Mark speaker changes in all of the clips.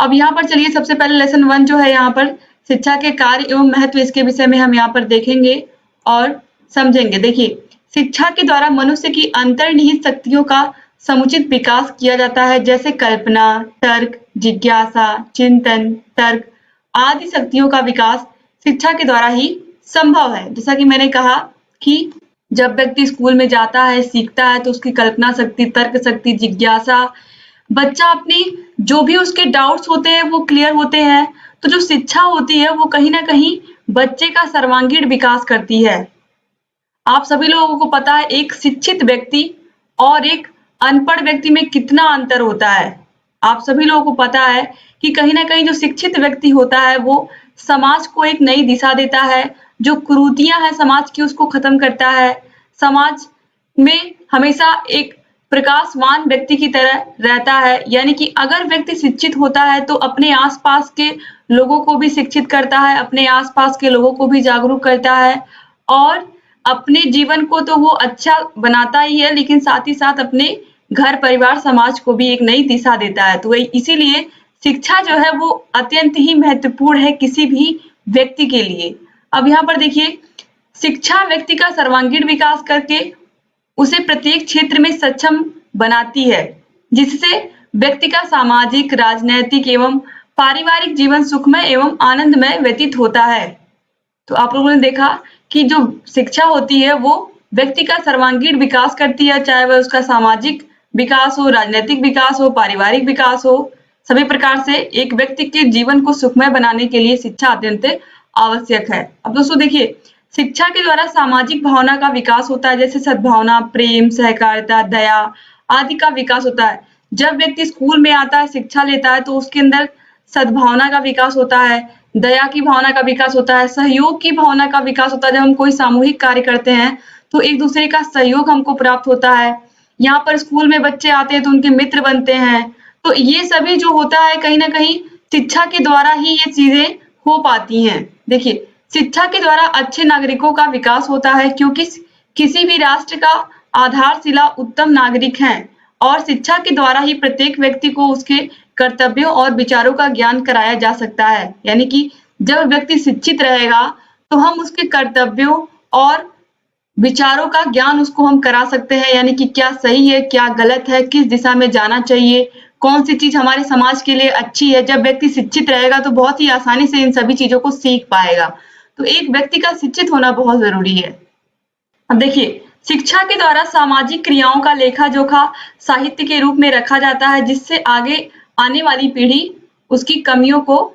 Speaker 1: अब यहाँ पर चलिए सबसे पहले लेसन 1 जो है यहाँ पर शिक्षा के कार्य एवं महत्व इसके विषय में हम यहाँ पर देखेंगे और समझेंगे। देखिए, शिक्षा के द्वारा मनुष्य की अंतर्निहित शक्तियों का समुचित विकास किया जाता है, जैसे कल्पना, तर्क, जिज्ञासा, चिंतन, तर्क आदि शक्तियों का विकास शिक्षा के द्वारा ही संभव है। जैसा कि मैंने कहा कि जब व्यक्ति स्कूल में जाता है, सीखता है तो उसकी कल्पना शक्ति, तर्क शक्ति, जिज्ञासा, बच्चा अपनी जो भी उसके डाउट्स होते हैं वो क्लियर होते हैं। तो जो शिक्षा होती है वो कहीं न कहीं बच्चे का सर्वांगीण विकास करती है। आप सभी लोगों को पता है एक शिक्षित व्यक्ति और एक अनपढ़ व्यक्ति में कितना अंतर होता है। आप सभी लोगों को पता है कि कहीं न कहीं जो शिक्षित व्यक्ति होता है वो समाज को एक नई दिशा देता है, जो कुरीतियाँ हैं समाज की उसको खत्म करता है, समाज में हमेशा एक प्रकाशवान व्यक्ति की तरह रहता है। यानी कि अगर व्यक्ति शिक्षित होता है तो अपने आस-पास के लोगों को भी शिक्षित करता है, अपने आस-पास के लोगों को भी जागरूक करता है और अपने जीवन को तो वो अच्छा बनाता ही है, लेकिन साथ ही साथ अपने घर, परिवार, समाज को भी एक नई दिशा देता है। तो इसीलिए शिक्षा जो है वो अत्यंत ही महत्वपूर्ण है किसी भी व्यक्ति के लिए। अब यहाँ पर देखिए, शिक्षा व्यक्ति का सर्वांगीण विकास करके उसे प्रत्येक क्षेत्र में सक्षम बनाती है, जिससे व्यक्ति का सामाजिक, राजनैतिक एवं पारिवारिक जीवन सुखमय एवं आनंदमय व्यतीत होता है। तो आप लोगों ने देखा कि जो शिक्षा होती है वो व्यक्ति का सर्वांगीण विकास करती है, चाहे वह उसका सामाजिक विकास हो, राजनैतिक विकास हो, पारिवारिक विकास हो, सभी प्रकार से एक व्यक्ति के जीवन को सुखमय बनाने के लिए शिक्षा अत्यंत आवश्यक है। अब दोस्तों देखिए, शिक्षा के द्वारा सामाजिक भावना का विकास होता है, जैसे सद्भावना, प्रेम, सहकारिता, दया आदि का विकास होता है। जब व्यक्ति स्कूल में आता है, शिक्षा लेता है तो उसके अंदर सद्भावना का विकास होता है, दया की भावना का विकास होता है, सहयोग की भावना का विकास होता है। जब हम कोई सामूहिक कार्य करते हैं तो एक दूसरे का सहयोग हमको प्राप्त होता है। यहाँ पर स्कूल में बच्चे आते हैं तो उनके मित्र बनते हैं। तो ये सभी जो होता है कहीं न कहीं शिक्षा के द्वारा ही ये चीजें हो पाती हैं। देखिए, शिक्षा के द्वारा अच्छे नागरिकों का विकास होता है, क्योंकि किसी भी राष्ट्र का आधारशिला उत्तम नागरिक हैं और शिक्षा के द्वारा ही प्रत्येक व्यक्ति को उसके कर्तव्यों और विचारों का ज्ञान कराया जा सकता है। यानी कि जब व्यक्ति शिक्षित रहेगा तो हम उसके कर्तव्यों और विचारों का ज्ञान उसको हम करा सकते हैं। यानी कि क्या सही है, क्या गलत है, किस दिशा में जाना चाहिए, कौन सी चीज हमारे समाज के लिए अच्छी है। जब व्यक्ति शिक्षित रहेगा तो बहुत ही आसानी से इन सभी चीजों को सीख पाएगा। तो एक व्यक्ति का शिक्षित होना बहुत जरूरी है। अब देखिए, शिक्षा के द्वारा सामाजिक क्रियाओं का लेखा-जोखा साहित्य के रूप में रखा जाता है, जिससे आगे आने वाली पीढ़ी उसकी कमियों को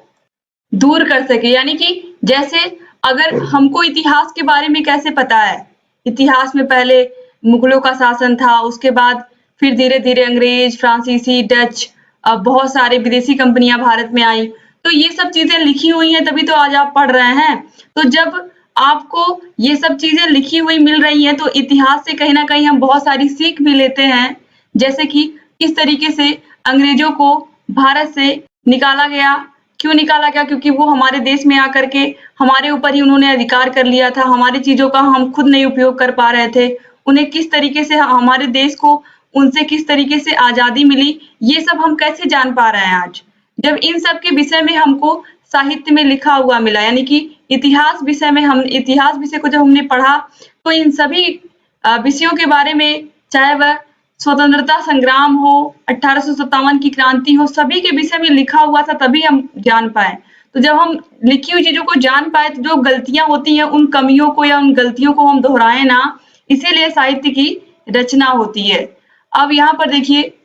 Speaker 1: दूर कर सके। यानी कि जैसे अगर हमको इतिहास के बारे में कैसे पता है, इतिहास में पहले मुगलों का शासन था, उसके बाद फिर धीरे-धीरे अंग्रेज, फ्रांसीसी, डच, बहुत सारे विदेशी कंपनियां भारत में आई। तो ये सब चीजें लिखी हुई हैं, तभी तो आज आप पढ़ रहे हैं। तो जब आपको ये सब चीजें लिखी हुई मिल रही हैं तो इतिहास से कहीं न कहीं हम बहुत सारी सीख भी लेते हैं। जैसे कि किस तरीके से अंग्रेजों को भारत से निकाला गया। क्यों निकाला गया? क्योंकि वो हमारे देश में आकर के हमारे ऊपर ही उन्होंने अधिकार कर लिया था। हमारी चीजों का हम खुद नहीं उपयोग कर पा रहे थे। उन्हें किस तरीके से हमारे देश को उनसे किस तरीके से आजादी मिली, ये सब हम कैसे जान पा रहे हैं आज, जब इन सब के विषय में हमको साहित्य में लिखा हुआ मिला। यानी कि इतिहास विषय में हम इतिहास विषय को जब हमने पढ़ा तो इन सभी विषयों के बारे में, चाहे वह स्वतंत्रता संग्राम हो, 1857 की क्रांति हो, सभी के विषय में लिखा हुआ था, तभी हम जान पाए। तो जब हम लिखी हुई चीजों को जान पाए तो जो गलतियां होती हैं उन कमियों को या उन गलतियों को हम दोहराए ना, इसीलिए साहित्य की रचना होती है। अब यहाँ पर देखिए,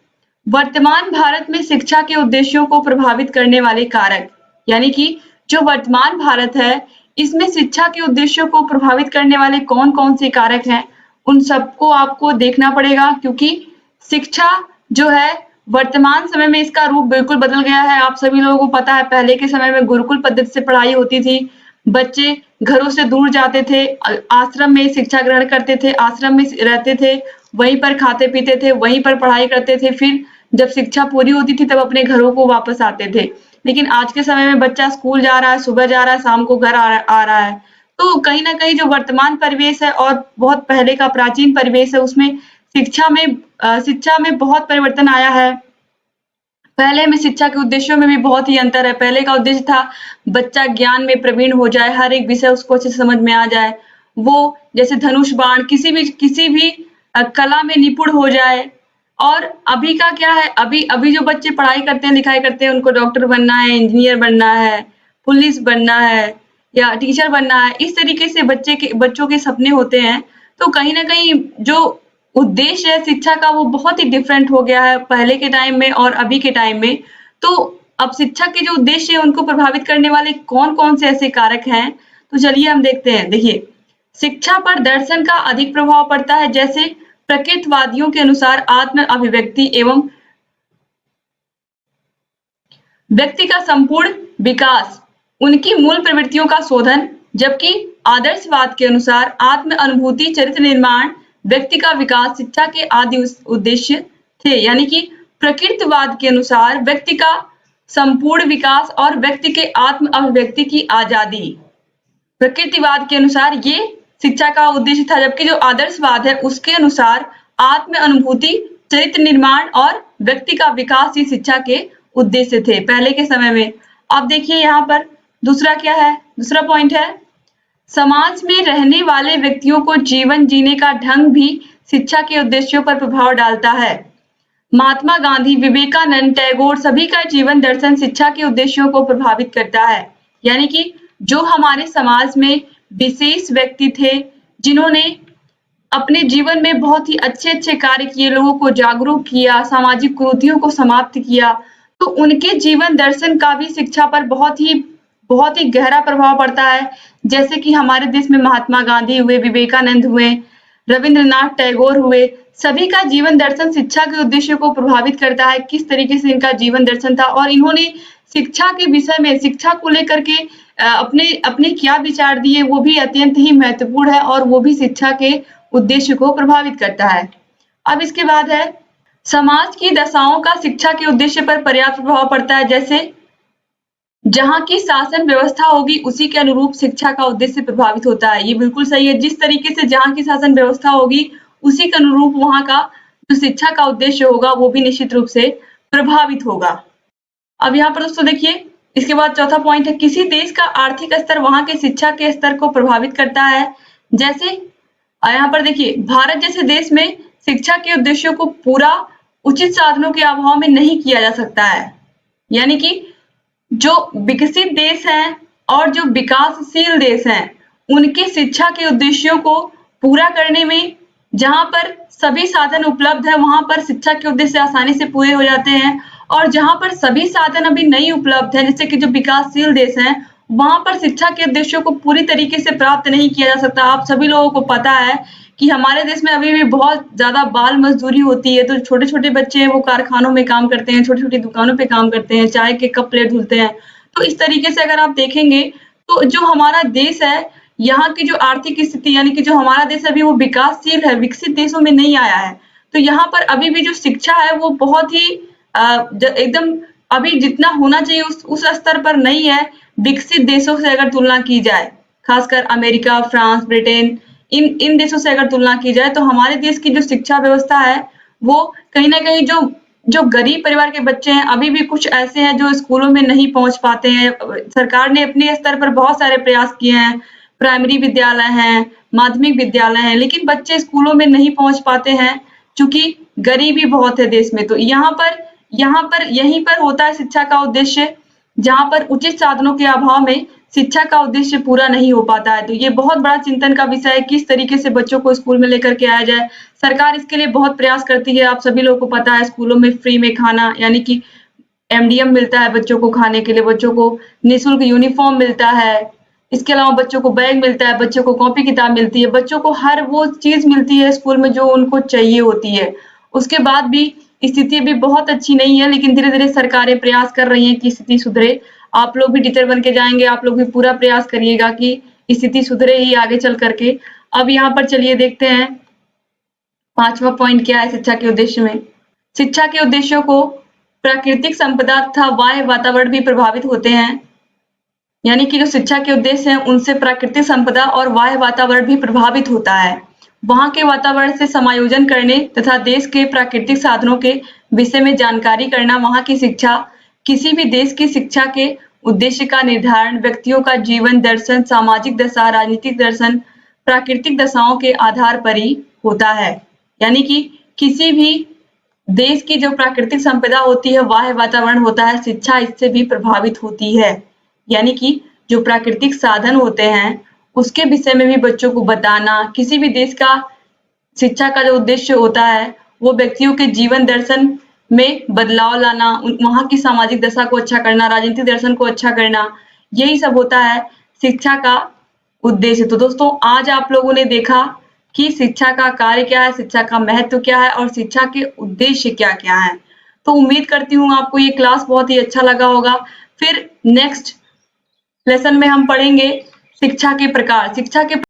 Speaker 1: वर्तमान भारत में शिक्षा के उद्देश्यों को प्रभावित करने वाले कारक, यानी कि जो वर्तमान भारत है इसमें शिक्षा के उद्देश्यों को प्रभावित करने वाले कौन-कौन से कारक हैं, उन सबको आपको देखना पड़ेगा। क्योंकि शिक्षा जो है वर्तमान समय में इसका रूप बिल्कुल बदल गया है। आप सभी लोगों को पता है पहले के समय में गुरुकुल पद्धति से पढ़ाई होती थी। बच्चे घरों से दूर जाते थे, आश्रम में शिक्षा ग्रहण करते थे, आश्रम में रहते थे, वहीं पर खाते पीते थे, वहीं पर पढ़ाई करते थे। फिर जब शिक्षा पूरी होती थी तब अपने घरों को वापस आते थे। लेकिन आज के समय में बच्चा स्कूल जा रहा है, सुबह जा रहा है, शाम को घर आ रहा है। तो कहीं न कहीं जो वर्तमान परिवेश है और बहुत पहले का प्राचीन परिवेश है, उसमें शिक्षा में बहुत परिवर्तन आया है। पहले में शिक्षा के उद्देश्यों में भी बहुत ही अंतर है। पहले का उद्देश्य था बच्चा ज्ञान में प्रवीण हो जाए, हर एक विषय उसको अच्छे से समझ में आ जाए। वो जैसे धनुष बाण किसी भी कला में निपुण हो जाए। और अभी का क्या है, अभी अभी जो बच्चे पढ़ाई करते हैं, लिखाई करते हैं, उनको डॉक्टर बनना है, इंजीनियर बनना है, पुलिस बनना है या टीचर बनना है। इस तरीके से बच्चों के सपने होते हैं। तो कहीं न कहीं जो उद्देश्य है शिक्षा का वो बहुत ही डिफरेंट हो गया है पहले के टाइम में और अभी के टाइम में। तो अब शिक्षा के जो उद्देश्य है उनको प्रभावित करने वाले कौन-कौन से ऐसे कारक हैं? तो चलिए हम देखते हैं। देखिए, शिक्षा पर दर्शन का अधिक प्रभाव पड़ता है। जैसे प्रकृतवादियों के अनुसार आत्म अभिव्यक्ति एवं व्यक्ति का संपूर्ण विकास, उनकी मूल प्रवृत्तियों का शोधन, जबकि आदर्शवाद के अनुसार आत्म अनुभूति, चरित्र निर्माण, व्यक्ति का विकास शिक्षा के आदि उद्देश्य थे। यानी कि प्रकृतिवाद के अनुसार व्यक्ति का संपूर्ण विकास और व्यक्ति के आत्म अभिव्यक्ति की आजादी, प्रकृतिवाद के अनुसार ये शिक्षा का उद्देश्य था। जबकि जो आदर्शवाद है उसके अनुसार आत्म अनुभूति, चरित्र निर्माण और व्यक्ति का विकास ही शिक्षा के उद्देश्य थे पहले के समय में। अब देखिए यहाँ पर दूसरा क्या है, दूसरा पॉइंट है समाज में रहने वाले व्यक्तियों को जीवन जीने का ढंग भी शिक्षा के उद्देश्यों पर प्रभाव डालता है। महात्मा गांधी, विवेकानंद, टैगोर सभी का जीवन दर्शन शिक्षा के उद्देश्यों को प्रभावित करता है। यानी कि जो हमारे समाज में विशेष व्यक्ति थे जिन्होंने अपने जीवन में बहुत ही अच्छे-अच्छे कार्य किए, लोगों को जागरूक किया, सामाजिक कुरीतियों को समाप्त किया, तो उनके जीवन दर्शन का भी शिक्षा पर बहुत ही गहरा प्रभाव पड़ता है। जैसे कि हमारे देश में महात्मा गांधी हुए, विवेकानंद हुए, रविंद्रनाथ टैगोर हुए, सभी का जीवन दर्शन शिक्षा के उद्देश्य को प्रभावित करता है। किस तरीके से इनका जीवन दर्शन था और इन्होंने शिक्षा के विषय में, शिक्षा को लेकर के अपने क्या विचार दिए वो भी अत्यंत ही महत्वपूर्ण है और वो भी शिक्षा के उद्देश्य को प्रभावित करता है। अब इसके बाद है समाज की दशाओं का शिक्षा के उद्देश्य पर पर्याप्त प्रभाव पड़ता है। जैसे जहाँ की शासन व्यवस्था होगी उसी के अनुरूप शिक्षा का उद्देश्य प्रभावित होता है। ये बिल्कुल सही है। जिस तरीके से जहाँ की शासन व्यवस्था होगी उसी के अनुरूप वहाँ का जो शिक्षा का उद्देश्य होगा वो भी निश्चित रूप से प्रभावित होगा। अब यहाँ पर दोस्तों देखिए, इसके बाद चौथा पॉइंट है किसी देश का आर्थिक स्तर वहाँ के शिक्षा के स्तर को प्रभावित करता है। जैसे यहाँ पर देखिए, भारत जैसे देश में शिक्षा के उद्देश्यों को पूरा उचित साधनों के अभाव में नहीं किया जा सकता है। यानी कि जो विकसित देश हैं और जो विकासशील देश हैं, उनके शिक्षा के उद्देश्यों को पूरा करने में जहाँ पर सभी साधन उपलब्ध है वहाँ पर शिक्षा के उद्देश्य आसानी से पूरे हो जाते हैं। और जहाँ पर सभी साधन अभी नहीं उपलब्ध है, जैसे कि जो विकासशील देश हैं, वहाँ पर शिक्षा के उद्देश्यों को पूरी तरीके से प्राप्त नहीं किया जा सकता। आप सभी लोगों को पता है कि हमारे देश में अभी भी बहुत ज़्यादा बाल मजदूरी होती है। तो छोटे-छोटे बच्चे हैं वो कारखानों में काम करते हैं, छोटी-छोटी दुकानों पे काम करते हैं, चाय के कप प्लेट धुलते हैं। तो इस तरीके से अगर आप देखेंगे तो जो हमारा देश है, यहाँ की जो आर्थिक स्थिति यानी कि जो हमारा देश अभी वो विकासशील है, विकसित देशों में नहीं आया है। तो यहाँ पर अभी भी जो शिक्षा है वो बहुत ही एकदम अभी जितना होना चाहिए उस स्तर पर नहीं है, विकसित देशों से अगर तुलना की जाए, खासकर अमेरिका, फ्रांस, ब्रिटेन इन देशों से अगर तुलना की जाए तो हमारे देश की जो शिक्षा व्यवस्था है वो कहीं न कहीं जो गरीब परिवार के बच्चे हैं अभी भी कुछ ऐसे हैं जो स्कूलों में नहीं पहुँच पाते हैं। सरकार ने अपने स्तर पर बहुत सारे प्रयास किए हैं, प्राइमरी विद्यालय हैं, माध्यमिक विद्यालय हैं, लेकिन बच्चे स्कूलों में नहीं पहुँच पाते हैं क्योंकि गरीबी बहुत है देश में। तो यहीं पर होता है शिक्षा का उद्देश्य, जहाँ पर उचित साधनों के अभाव में शिक्षा का उद्देश्य पूरा नहीं हो पाता है। तो ये बहुत बड़ा चिंतन का विषय है, किस तरीके से बच्चों को स्कूल में लेकर के आया जाए। सरकार इसके लिए बहुत प्रयास करती है, आप सभी लोगों को पता है। स्कूलों में फ्री में खाना यानी कि एमडीएम मिलता है बच्चों को खाने के लिए, बच्चों को निःशुल्क यूनिफॉर्म मिलता है, इसके अलावा बच्चों को बैग मिलता है, बच्चों को कॉपी किताब मिलती है, बच्चों को हर वो चीज़ मिलती है स्कूल में जो उनको चाहिए होती है। उसके बाद भी स्थिति अभी बहुत अच्छी नहीं है, लेकिन धीरे-धीरे सरकारें प्रयास कर रही हैं कि स्थिति सुधरे। आप लोग भी टीचर बन के जाएँगे, आप लोग भी पूरा प्रयास करिएगा कि स्थिति सुधरे ही आगे चल करके। अब यहाँ पर चलिए देखते हैं 5वां पॉइंट क्या है शिक्षा के उद्देश्य में। शिक्षा के उद्देश्यों को प्राकृतिक संपदा तथा बाह्य वातावरण भी प्रभावित होते हैं। यानी कि जो शिक्षा के उद्देश्य हैं उनसे प्राकृतिक संपदा और बाह्य वातावरण भी प्रभावित होता है। वहाँ के वातावरण से समायोजन करने तथा देश के प्राकृतिक साधनों के विषय में जानकारी करना, वहाँ की शिक्षा, किसी भी देश की शिक्षा के उद्देश्य का निर्धारण, व्यक्तियों का जीवन दर्शन, सामाजिक दशा, राजनीतिक दर्शन, प्राकृतिक दशाओं के आधार पर ही होता है। यानी कि किसी भी देश की जो प्राकृतिक संपदा होती है, बाह्य वातावरण होता है, शिक्षा इससे भी प्रभावित होती है। यानी कि जो प्राकृतिक साधन होते हैं, उसके विषय में भी बच्चों को बताना, किसी भी देश का शिक्षा का जो उद्देश्य होता है, वो व्यक्तियों के जीवन दर्शन में बदलाव लाना, वहाँ की सामाजिक दशा को अच्छा करना, राजनीतिक दर्शन को अच्छा करना, यही सब होता है शिक्षा का उद्देश्य। तो दोस्तों, आज आप लोगों ने देखा कि शिक्षा का कार्य क्या है, शिक्षा का महत्व क्या है और शिक्षा के उद्देश्य क्या-क्या हैं। तो उम्मीद करती हूँ आपको ये क्लास बहुत ही अच्छा लगा होगा। फिर नेक्स्ट लेसन में हम पढ़ेंगे शिक्षा के प्रकार। शिक्षा के